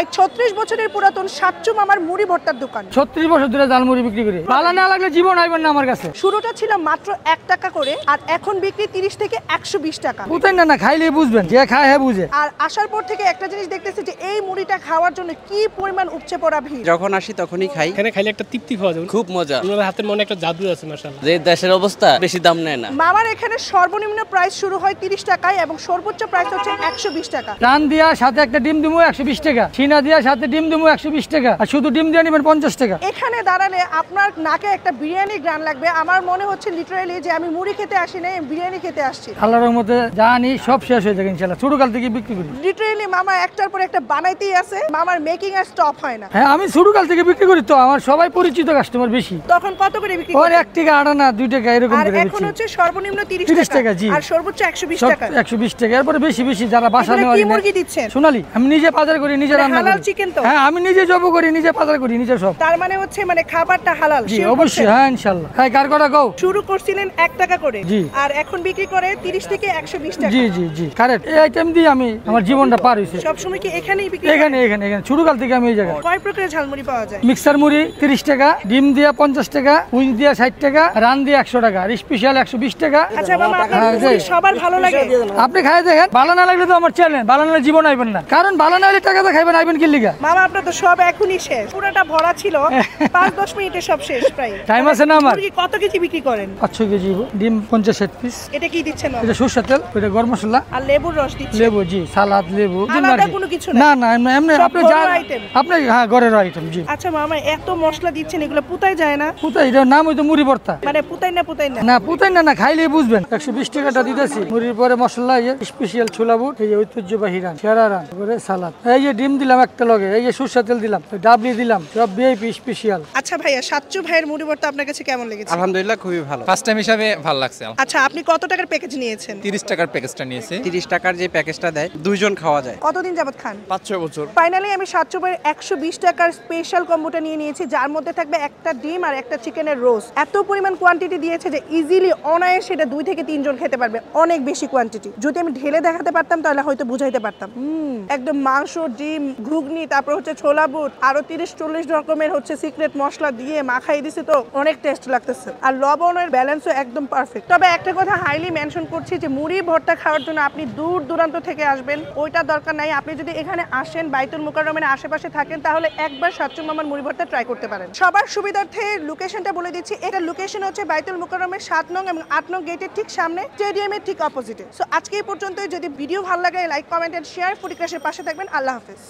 প্রায় 36 বছরের পুরাতন সাচ্চু মামার মুড়ি ভর্তার দোকান। 36 বছর ধরে ঝালমুড়ি বিক্রি করি, ভালো না লাগলে জীবন আইবেন না আমার কাছে। শুরুটা ছিল মাত্র 1 টাকা করে, আর এখন বিক্রি 30 থেকে 120 টাকা। বুঝেন না, খাইলে বুঝবেন, যে খায় হ্যাঁ বুঝে। আর আসার পর থেকে একটা জিনিস দেখতেছি যে এই মুড়িটা খাওয়ার জন্য কি পরিমাণ উপচে পড়া ভিড়। যখন আসি তখনই খাই, এখানে খাইলে একটা তৃপ্তি পাওয়া যায়, খুব মজা। ওনাদের হাতের মনে একটা জাদু আছে মাশাআল্লাহ। যে দেশের অবস্থা বেশি দাম নেয় না। মামার এখানে সর্বনিম্ন প্রাইস শুরু হয় 30 টাকায় এবং সর্বোচ্চ প্রাইস হচ্ছে 120 টাকা। রান দিয়া সাথে একটা ডিম দিমু 120 টাকা, সিনা দিয়া সাথে ডিম দিমু 120 টাকা, আর শুধু ডিম দিয়ে নেবেন 50 টাকা। এখানে দাঁড়ালে আপনার নাকে একটা বিরিয়ানি গ্রান লাগবে। আমার মনে হচ্ছে লিটারালি যে আমি মুড়ি খেতে আসি না, বিরিয়ানি খেতে আসছি। আল্লাহর রহমতে জানি সব শেষ হয়ে যাবে ইনশাআল্লাহ। ছোটকাল থেকে বিক্রি করি, লিটারালি মামা একটার পর একটা বানাইতেই আছে, মামার মেকিং আর স্টপ হয় না। হ্যাঁ আমি ছোটকাল থেকে বিক্রি করি, তো আমার সবাই পরিচিত কাস্টমার বেশি। তখন কত করে বিক্রি ওর করেন? 1 টাকা আড়া না 2 টাকা এরকম আর করে এখন বেচি। হচ্ছে সর্বনিম্ন 30 টাকা, জি। আর সর্বোচ্চ 120 সব টাকা। 120 টাকা, এরপরে বেশি বেশি যারা বাসা এগুলো নেওয়া কি মুরগি দিচ্ছেন? সোনালি, আমি নিজে বাজার করি, নিজে রান্না হালাল করি। চিকেন তো? হ্যাঁ আমি নিজে জব করি, নিজে বাজার করি, নিজে সব। তার মানে হচ্ছে মানে খাবারটা হালাল। জি sure অবশ্যই, করছেন? হ্যাঁ ইনশাআল্লাহ। হ্যাঁ কার কথা কও? শুরু করছিলেন 1 টাকা করে, জি। আর এখন বিক্রি করে 30 থেকে 120 টাকা। জি জি জি কারেক্ট। এই আইটেম দিয়ে আমি আমার জীবনটা পার হইছে। সব সময় কি এখানেই বিক্রি এখানে এখানে এখানে ছোটকাল থেকে আমি এই জায়গায়। কয় প্রকারের ঝালমুড়ি পাওয়া যায়? মিক্সার মুড়ি 30 টাকা, ডিম দিয়া 50 টাকা, উইং দিয়া 60 টাকা, রান দিয়া 100 টাকা, আর স্পেশাল 120 টাকা। আচ্ছা মামা, আপনার হ্যাঁ, মুড়ি জি। সবার ভালো লাগে? আপনি খাই দেখেন, ভালো না লাগলে তো আমার চ্যানেল, ভালো না লাগলে জীবন আইবেন না। কারণ ভালো না হলে টাকাটা খাইবেন, আইবেন কি লিগা? মামা আপনার তো সব এখনই শেষ, পুরোটা ভরা ছিল, 5-10 মিনিটে সব শেষ প্রায়। টাইম আছে না আমার? মুরগি কত কেজি বিক্রি করেন? 500 কেজি ডিম, 50-60 পিস। এটা কি দিচ্ছেন মামা? এটা সরষের তেল, এটা গরম মশলা, আর লেবুর রস দিচ্ছেন? লেবু, জি, সালাদ, লেবু, আলাদা কোনো কিছু না না? না এমনি সব আপনি যা ঘরোয়া item? আপনি, হ্যাঁ ঘরের আইটেম, জি। আচ্ছা মামা, এত মশলা দিচ্ছেন, এগুলো পুতাই যায় না? পুতাই, এটার নাম হইতো মুড়ি ভর্তা। মানে পুতাই না? পুতাই না? না পুতাই না, না খাইলেই বুঝবেন। 120 টাকাটা দিতেছি। মুড়ির পরে মশলা, এই স্পেশাল ছোলা বুট, এই যে ঐতিহ্যবাহী রান, সেরা রান, তারপরে সালাদ, এই যে ডিম দিলাম একটা লগে, এই যে সরষের তেল দিলাম, ডাবলি দিলাম, সব ভিআইপি স্পেশাল। আচ্ছা ভাইয়া, সাচ্চু ভাইয়ের মুড়ি ভর্তা আপনার কাছে কেমন লেগেছে? আলহামদুলিল্লাহ খুবই ভালো। ফার্স্ট টাইম হিসাবে ভালো লাগছে। আচ্ছা, আপনি কত টাকার প্যাকেজ নিয়েছেন? 30 টাকার প্যাকেজটা নিয়েছি। 30 টাকার যে প্যাকেজটা দেয়, 2 জন খাওয়া যায়। কতদিন যাবত খান? 5-6 বছর। ফাইনালি আমি সাচ্চু ভাইয়ের 120 টাকার স্পেশাল কম্বোটা নিয়ে নিয়েছি, যার মধ্যে থাকবে একটা ডিম আর একটা চিকেনের রোস্ট। এত পরিমাণ কোয়ান্টিটি দিয়েছে যে ইজিলি অনায়াসে সেটা 2 থেকে 3 জন খেতে পারবে। অনেক বেশি কোয়ান্টিটি, যদি আমি ঢেলে দেখাতে পারতাম তাহলে হয়তো বুঝাইতে পারতাম। একদম মাংস, ডিম, ঘুগনি, তারপর হচ্ছে ছোলা বুট, আরো 30-40 রকমের হচ্ছে সিক্রেট মশলা দিয়ে মাখাই দিছে, তো অনেক টেস্ট লাগতেছে। আর লবণের ব্যালেন্সও একদম পারফেক্ট। তবে একটা কথা হাইলি মেনশন করছি যে মুড়ি ভর্তা খাওয়ার জন্য আপনি দূর দূরান্ত থেকে আসবেন, ওইটা দরকার নাই। আপনি যদি এখানে আসেন, বাইতুল মুকাররমের আশেপাশে থাকেন, তাহলে একবার সাচ্চু মামার মুড়ি ভর্তা ট্রাই করতে পারেন। সবার সুবিধার্থে লোকেশনটা বলে দিচ্ছি। এটা লোকেশন হচ্ছে বাইতুল মুকাররমের 7 নং এবং 8 নং গেটের ঠিক সামনে, স্টেডিয়ামের ঠিক অপোজিটে। সো আজকে এই পর্যন্তই। যদি ভিডিও ভালো লাগে, like, comment and share. Foodie ক্রাশের পাশে থাকবেন। আল্লাহ হাফেজ।